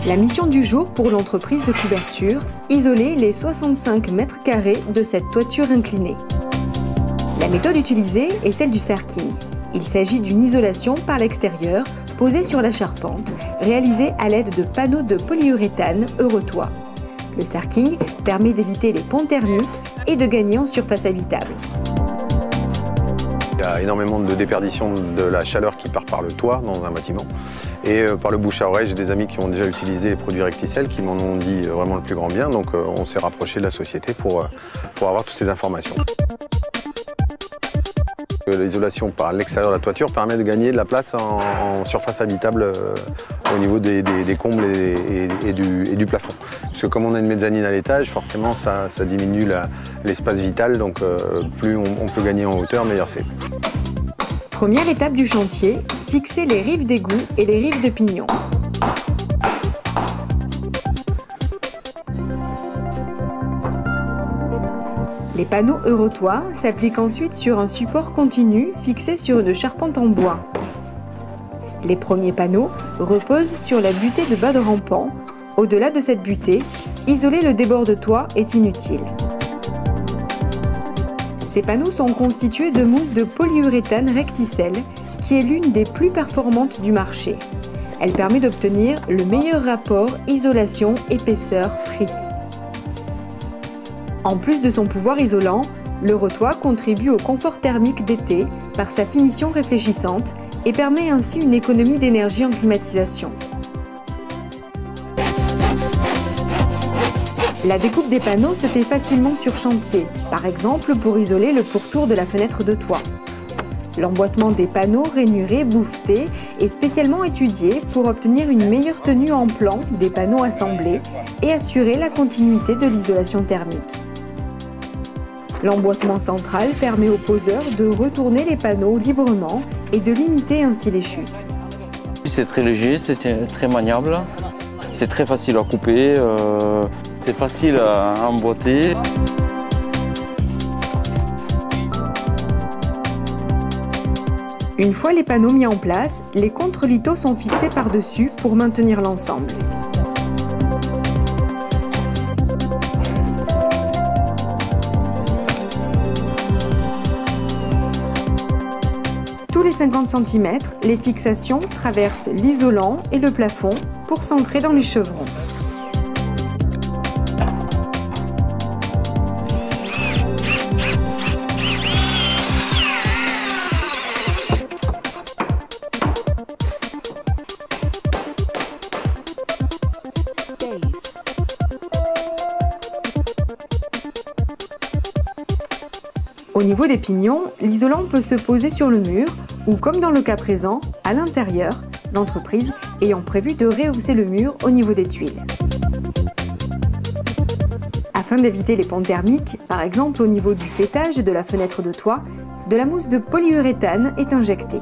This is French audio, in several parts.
La mission du jour pour l'entreprise de couverture, isoler les 65 mètres carrés de cette toiture inclinée. La méthode utilisée est celle du sarking. Il s'agit d'une isolation par l'extérieur posée sur la charpente, réalisée à l'aide de panneaux de polyuréthane Eurotoit. Le sarking permet d'éviter les ponts thermiques et de gagner en surface habitable. Il y a énormément de déperdition de la chaleur qui part par le toit dans un bâtiment. Et par le bouche à oreille, j'ai des amis qui ont déjà utilisé les produits Recticel qui m'en ont dit vraiment le plus grand bien. Donc on s'est rapproché de la société pour avoir toutes ces informations. L'isolation par l'extérieur de la toiture permet de gagner de la place en surface habitable au niveau des combles et du plafond. Parce que comme on a une mezzanine à l'étage, forcément ça diminue l'espace vital, donc plus on peut gagner en hauteur, meilleur c'est. Première étape du chantier, fixer les rives d'égout et les rives de pignon. Les panneaux Eurotoit s'appliquent ensuite sur un support continu fixé sur une charpente en bois. Les premiers panneaux reposent sur la butée de bas de rampant. Au-delà de cette butée, isoler le débord de toit est inutile. Ces panneaux sont constitués de mousse de polyuréthane Recticel, qui est l'une des plus performantes du marché. Elle permet d'obtenir le meilleur rapport isolation-épaisseur-prix. En plus de son pouvoir isolant, l'Eurotoit contribue au confort thermique d'été par sa finition réfléchissante et permet ainsi une économie d'énergie en climatisation. La découpe des panneaux se fait facilement sur chantier, par exemple pour isoler le pourtour de la fenêtre de toit. L'emboîtement des panneaux rainurés, bouffetés est spécialement étudié pour obtenir une meilleure tenue en plan des panneaux assemblés et assurer la continuité de l'isolation thermique. L'emboîtement central permet au poseur de retourner les panneaux librement et de limiter ainsi les chutes. C'est très léger, c'est très maniable, c'est très facile à couper, c'est facile à emboîter. Une fois les panneaux mis en place, les contre-lithos sont fixés par-dessus pour maintenir l'ensemble. Tous les 50 cm, les fixations traversent l'isolant et le plafond pour s'ancrer dans les chevrons. Au niveau des pignons, l'isolant peut se poser sur le mur ou, comme dans le cas présent, à l'intérieur, l'entreprise ayant prévu de rehausser le mur au niveau des tuiles. Afin d'éviter les ponts thermiques, par exemple au niveau du faîtage et de la fenêtre de toit, de la mousse de polyuréthane est injectée.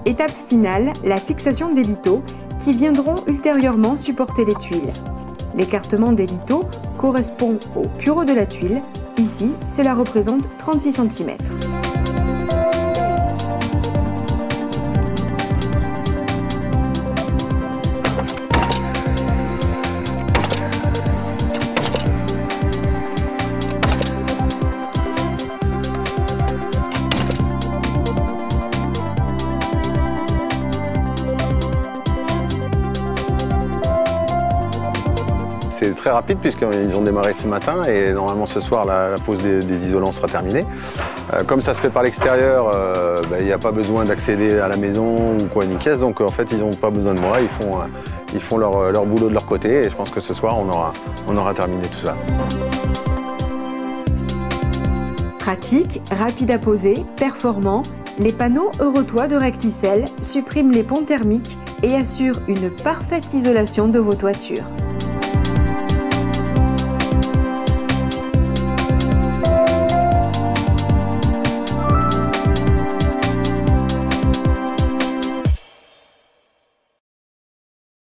Étape finale, la fixation des lithos qui viendront ultérieurement supporter les tuiles. L'écartement des lithos correspond au bureau de la tuile. Ici, cela représente 36 cm. C'est très rapide puisqu'ils ont démarré ce matin et normalement ce soir la pose des isolants sera terminée. Comme ça se fait par l'extérieur, il n'y a pas besoin d'accéder à la maison ou quoi ni caisse, donc en fait ils n'ont pas besoin de moi, ils font leur boulot de leur côté et je pense que ce soir on aura terminé tout ça. Pratique, rapide à poser, performant, les panneaux Eurotoit de Recticel suppriment les ponts thermiques et assurent une parfaite isolation de vos toitures.